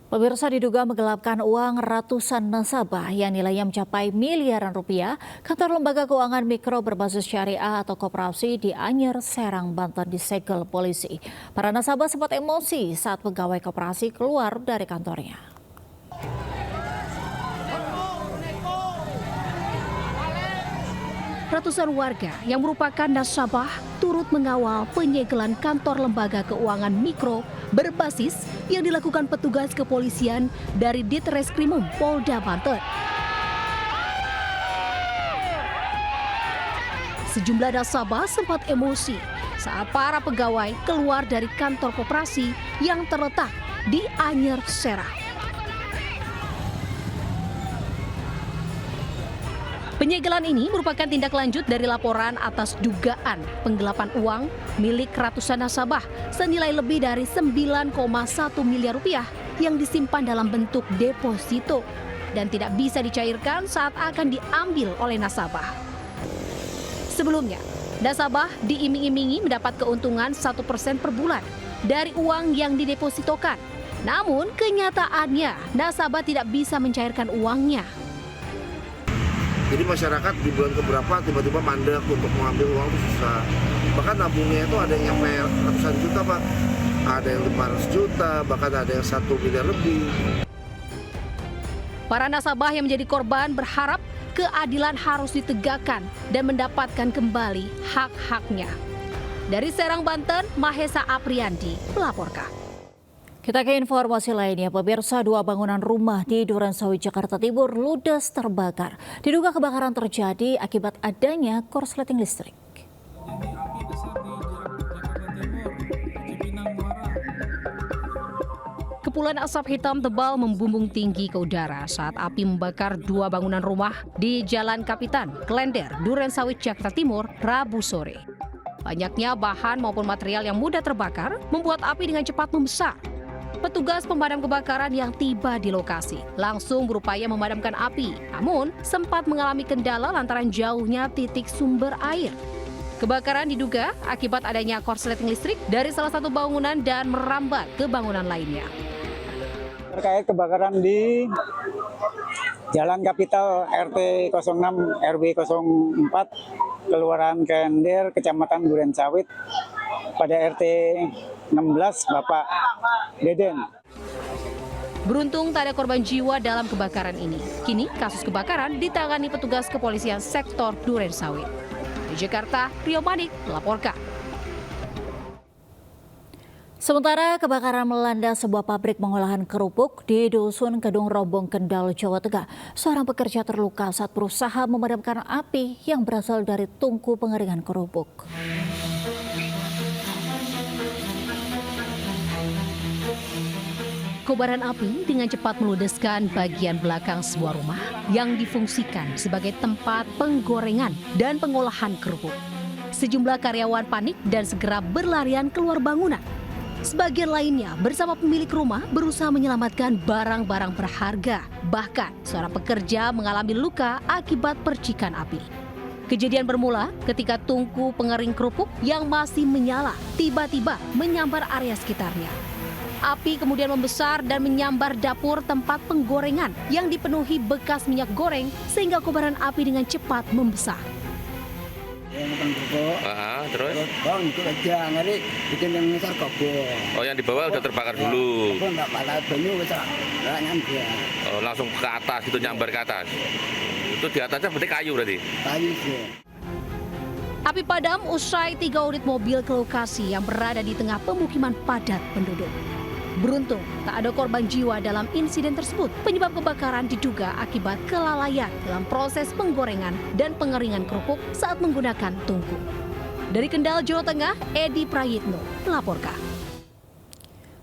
Pemirsa diduga menggelapkan uang ratusan nasabah yang nilainya mencapai miliaran rupiah, kantor lembaga keuangan mikro berbasis syariah atau koperasi di Anyer, Serang, Banten disegel polisi. Para nasabah sempat emosi saat pegawai koperasi keluar dari kantornya. Ratusan warga yang merupakan nasabah turut mengawal penyegelan kantor lembaga keuangan mikro berbasis yang dilakukan petugas kepolisian dari Ditreskrimum Polda Banten. Sejumlah nasabah sempat emosi saat para pegawai keluar dari kantor koperasi yang terletak di Anyer, Serang. Penyegelan ini merupakan tindak lanjut dari laporan atas dugaan penggelapan uang milik ratusan nasabah senilai lebih dari 9,1 miliar rupiah yang disimpan dalam bentuk deposito dan tidak bisa dicairkan saat akan diambil oleh nasabah. Sebelumnya, nasabah diiming-imingi mendapat keuntungan 1% per bulan dari uang yang didepositokan. Namun kenyataannya nasabah tidak bisa mencairkan uangnya. Jadi masyarakat di bulan keberapa tiba-tiba mandek untuk mengambil uang itu susah. Bahkan nabungnya itu ada yang sampai ratusan juta, Pak. Ada yang 500 juta, bahkan ada yang 1 miliar lebih. Para nasabah yang menjadi korban berharap keadilan harus ditegakkan dan mendapatkan kembali hak-haknya. Dari Serang, Banten, Mahesa Apriandi melaporkan. Kita ke informasi lainnya, pemirsa, 2 bangunan rumah di Durensawit, Jakarta Timur ludes terbakar. Diduga kebakaran terjadi akibat adanya korsleting listrik. Kepulan asap hitam tebal membumbung tinggi ke udara saat api membakar 2 bangunan rumah di Jalan Kapitan, Klender, Durensawit, Jakarta Timur, Rabu sore. Banyaknya bahan maupun material yang mudah terbakar membuat api dengan cepat membesar. Petugas pemadam kebakaran yang tiba di lokasi langsung berupaya memadamkan api, namun sempat mengalami kendala lantaran jauhnya titik sumber air. Kebakaran diduga akibat adanya korsleting listrik dari salah satu bangunan dan merambat ke bangunan lainnya. Terkait kebakaran di Jalan Kapital RT 06 RW 04 Kelurahan Klender, Kecamatan Durensawit pada RT 16 Bapak Deden. Beruntung tak ada korban jiwa dalam kebakaran ini. Kini kasus kebakaran ditangani petugas kepolisian sektor Durensawit. Di Jakarta, Rio Manik melaporkan. Sementara kebakaran melanda sebuah pabrik pengolahan kerupuk di Dusun Kedung Rombong, Kendal, Jawa Tengah. Seorang pekerja terluka saat berusaha memadamkan api yang berasal dari tungku pengeringan kerupuk. Kobaran api dengan cepat meludeskan bagian belakang sebuah rumah yang difungsikan sebagai tempat penggorengan dan pengolahan kerupuk. Sejumlah karyawan panik dan segera berlarian keluar bangunan. Sebagian lainnya bersama pemilik rumah berusaha menyelamatkan barang-barang berharga. Bahkan seorang pekerja mengalami luka akibat percikan api. Kejadian bermula ketika tungku pengering kerupuk yang masih menyala tiba-tiba menyambar area sekitarnya. Api kemudian membesar dan menyambar dapur tempat penggorengan yang dipenuhi bekas minyak goreng sehingga kobaran api dengan cepat membesar. Terus? Bang, itu aja ngeri bikin yang besar kebo. Oh, yang di bawah udah terbakar dulu. Kebo enggak pala banyu besar. Enggak nyambar. Oh, langsung ke atas gitu, nyambar ke atas. Itu di atasnya berarti kayu berarti. Kayu sih. Api padam usai 3 unit mobil ke lokasi yang berada di tengah pemukiman padat penduduk. Beruntung, tak ada korban jiwa dalam insiden tersebut. Penyebab kebakaran diduga akibat kelalaian dalam proses penggorengan dan pengeringan kerupuk saat menggunakan tungku. Dari Kendal, Jawa Tengah, Edi Prayitno melaporkan.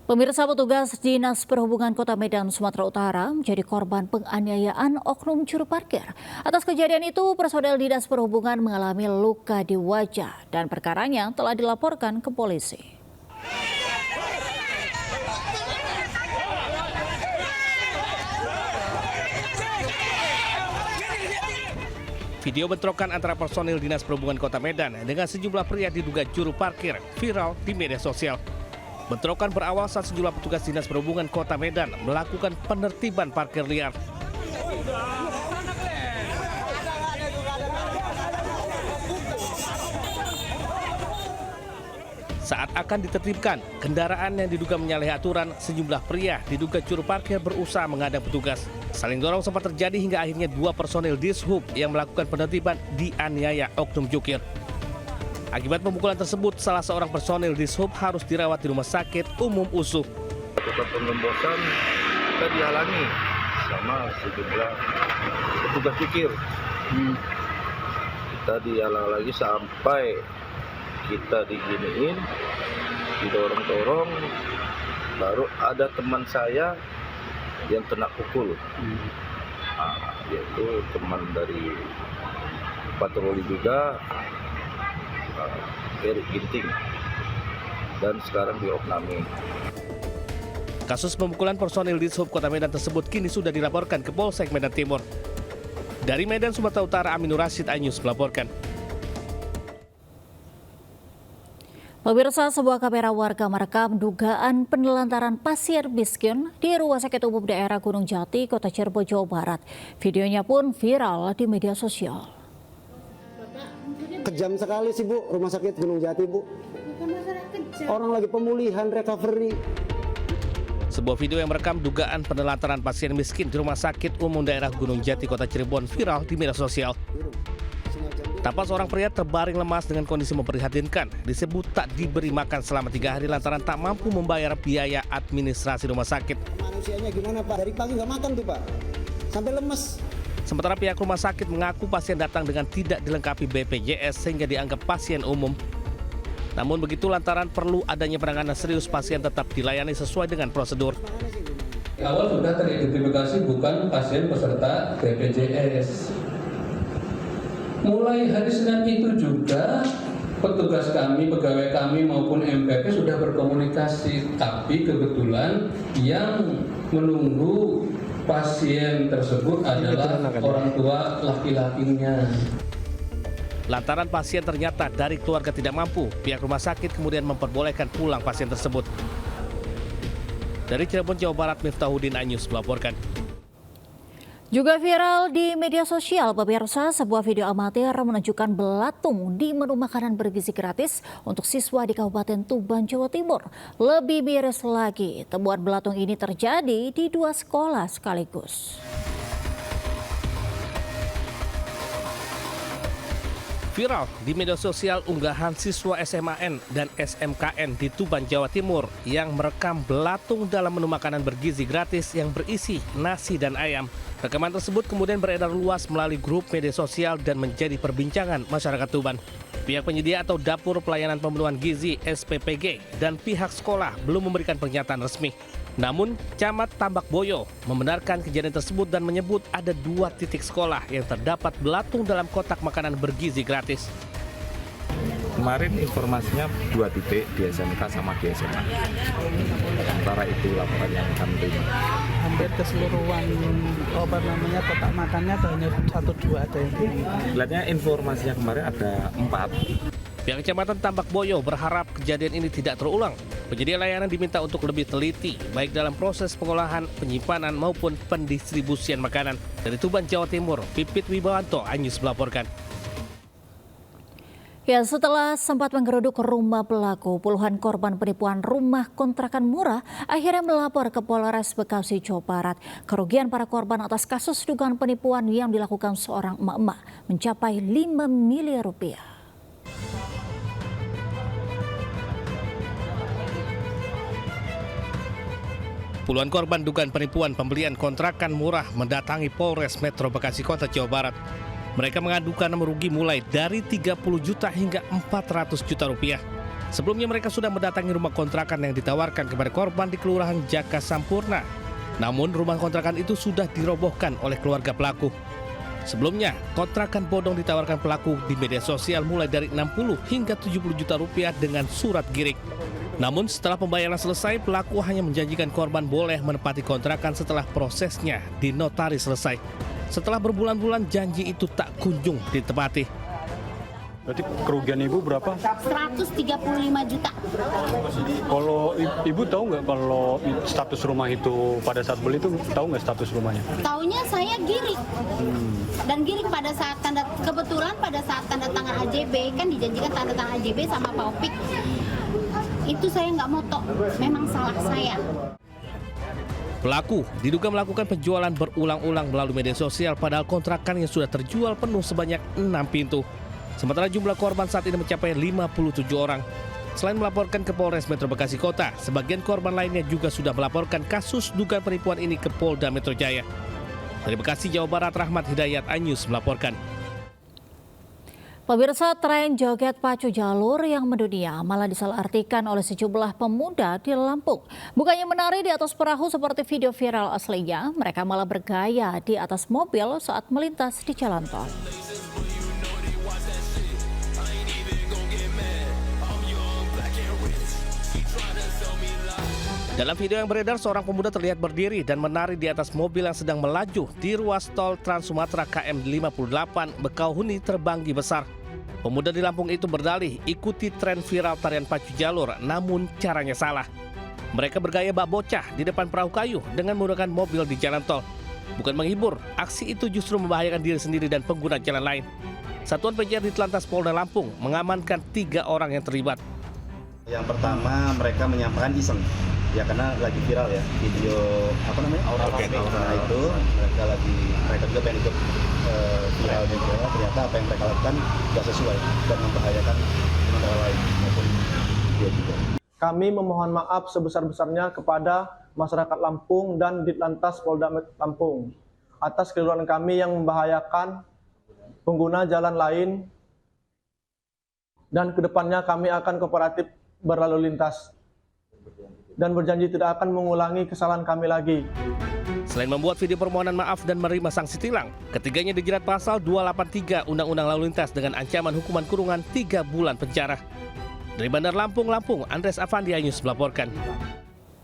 Pemirsa, petugas Dinas Perhubungan Kota Medan, Sumatera Utara menjadi korban penganiayaan oknum juru parkir. Atas kejadian itu, personel Dinas Perhubungan mengalami luka di wajah dan perkaranya telah dilaporkan ke polisi. Video bentrokan antara personil Dinas Perhubungan Kota Medan dengan sejumlah pria diduga juru parkir viral di media sosial. Bentrokan berawal saat sejumlah petugas Dinas Perhubungan Kota Medan melakukan penertiban parkir liar. Saat akan ditertibkan, kendaraan yang diduga menyalahi aturan, sejumlah pria diduga juru parkir berusaha menghadang petugas. Saling dorong sempat terjadi hingga akhirnya 2 personil Dishub yang melakukan penertiban dianiaya oknum jukir. Akibat pemukulan tersebut, salah seorang personil Dishub harus dirawat di Rumah Sakit Umum Usuh. Lakukan pengembosan, kita dihalangi sama sejumlah petugas jukir. Kita dihalang lagi sampai kita diginiin, didorong-dorong, baru ada teman saya yang kena pukul. Yaitu teman dari patroli juga, Erik Ginting, dan sekarang diopname. Kasus pemukulan personil Dishub Kota Medan tersebut kini sudah dilaporkan ke Polsek Medan Timur. Dari Medan, Sumatera Utara, Aminur Rashid, iNews melaporkan. Pemirsa, sebuah kamera warga merekam dugaan penelantaran pasien miskin di Rumah Sakit Umum Daerah Gunung Jati, Kota Cirebon, Jawa Barat. Videonya pun viral di media sosial. Kejam sekali sih Bu, Rumah Sakit Gunung Jati Bu. Orang lagi pemulihan, recovery. Sebuah video yang merekam dugaan penelantaran pasien miskin di Rumah Sakit Umum Daerah Gunung Jati, Kota Cirebon viral di media sosial. Tampak seorang pria terbaring lemas dengan kondisi memprihatinkan. Disebut tak diberi makan selama 3 hari lantaran tak mampu membayar biaya administrasi rumah sakit. Manusianya gimana Pak? Dari pagi nggak makan tuh Pak, sampai lemes. Sementara pihak rumah sakit mengaku pasien datang dengan tidak dilengkapi BPJS sehingga dianggap pasien umum. Namun begitu lantaran perlu adanya penanganan serius, pasien tetap dilayani sesuai dengan prosedur. Awal sudah teridentifikasi bukan pasien peserta BPJS. Mulai hari Senin itu juga petugas kami, pegawai kami maupun MPP sudah berkomunikasi. Tapi kebetulan yang menunggu pasien tersebut adalah orang tua laki-lakinya. Lantaran pasien ternyata dari keluarga tidak mampu, pihak rumah sakit kemudian memperbolehkan pulang pasien tersebut. Dari Cirebon, Jawa Barat, Miftahudin, iNews melaporkan. Juga viral di media sosial, pemirsa, sebuah video amatir menunjukkan belatung di menu makanan bergizi gratis untuk siswa di Kabupaten Tuban, Jawa Timur. Lebih miris lagi, temuan belatung ini terjadi di 2 sekolah sekaligus. Viral di media sosial unggahan siswa SMAN dan SMKN di Tuban, Jawa Timur yang merekam belatung dalam menu makanan bergizi gratis yang berisi nasi dan ayam. Rekaman tersebut kemudian beredar luas melalui grup media sosial dan menjadi perbincangan masyarakat Tuban. Pihak penyedia atau Dapur Pelayanan Pemenuhan Gizi SPPG dan pihak sekolah belum memberikan pernyataan resmi. Namun, Camat Tambak Boyo membenarkan kejadian tersebut dan menyebut ada 2 titik sekolah yang terdapat belatung dalam kotak makanan bergizi gratis. Kemarin informasinya 2 titik di SMK sama di SMA. Antara itu laporan yang kami terima. Hampir keseluruhan kotak makannya hanya 1-2 ada yang terima. Lihatnya informasinya kemarin ada 4. Pihak Kecamatan Tambak Boyo berharap kejadian ini tidak terulang. Penyedia layanan diminta untuk lebih teliti, baik dalam proses pengolahan, penyimpanan, maupun pendistribusian makanan. Dari Tuban, Jawa Timur, Pipit Wibawanto, iNews melaporkan. Ya, setelah sempat menggeruduk rumah pelaku, puluhan korban penipuan rumah kontrakan murah akhirnya melapor ke Polres Bekasi, Jawa Barat. Kerugian para korban atas kasus dugaan penipuan yang dilakukan seorang emak-emak mencapai 5 miliar rupiah. Puluhan korban dugaan penipuan pembelian kontrakan murah mendatangi Polres Metro Bekasi Kota, Jawa Barat. Mereka mengadukan merugi mulai dari 30 juta hingga 400 juta rupiah. Sebelumnya mereka sudah mendatangi rumah kontrakan yang ditawarkan kepada korban di Kelurahan Jaka Sampurna. Namun rumah kontrakan itu sudah dirobohkan oleh keluarga pelaku. Sebelumnya, kontrakan bodong ditawarkan pelaku di media sosial mulai dari 60 hingga 70 juta rupiah dengan surat girik. Namun setelah pembayaran selesai, pelaku hanya menjanjikan korban boleh menempati kontrakan setelah prosesnya di notaris selesai. Setelah berbulan-bulan janji itu tak kunjung ditepati. Berarti kerugian Ibu berapa? 135 juta. Kalau Ibu tahu nggak kalau status rumah itu pada saat beli itu tahu nggak status rumahnya? Taunya saya giring. Dan giring pada saat kebetulan pada saat tanda tangan AJB, kan dijanjikan tanda tangan AJB sama Pak Opik. Itu saya nggak moto, memang salah saya. Pelaku diduga melakukan penjualan berulang-ulang melalui media sosial padahal kontrakan yang sudah terjual penuh sebanyak 6 pintu. Sementara jumlah korban saat ini mencapai 57 orang. Selain melaporkan ke Polres Metro Bekasi Kota, sebagian korban lainnya juga sudah melaporkan kasus dugaan penipuan ini ke Polda Metro Jaya. Dari Bekasi, Jawa Barat, Rahmat Hidayat, iNews melaporkan. Pemirsa, tren joget pacu jalur yang mendunia malah disalahartikan oleh sejumlah pemuda di Lampung. Bukannya menari di atas perahu seperti video viral aslinya, mereka malah bergaya di atas mobil saat melintas di jalan tol. Dalam video yang beredar, seorang pemuda terlihat berdiri dan menari di atas mobil yang sedang melaju di ruas tol Trans Sumatera KM 58 Bekauheni Terbanggi Besar. Pemuda di Lampung itu berdalih ikuti tren viral tarian pacu jalur, namun caranya salah. Mereka bergaya bak bocah di depan perahu kayu dengan menggunakan mobil di jalan tol. Bukan menghibur, aksi itu justru membahayakan diri sendiri dan pengguna jalan lain. Satuan PJR di Telantas Polda Lampung mengamankan 3 orang yang terlibat. Yang pertama, mereka menyampaikan iseng. Ya karena lagi viral ya video aura itu mereka juga pengen ikut viral juga, ternyata apa yang mereka lakukan tidak sesuai dan membahayakan pengendara lain maupun dia juga. Kami memohon maaf sebesar-besarnya kepada masyarakat Lampung dan Ditlantas Polda Lampung atas keliruan kami yang membahayakan pengguna jalan lain, dan kedepannya kami akan kooperatif berlalu lintas dan berjanji tidak akan mengulangi kesalahan kami lagi. Selain membuat video permohonan maaf dan menerima sanksi tilang, ketiganya dijerat pasal 283 Undang-Undang Lalu Lintas dengan ancaman hukuman kurungan 3 bulan penjara. Dari Bandar Lampung, Andres Afandi, iNews melaporkan.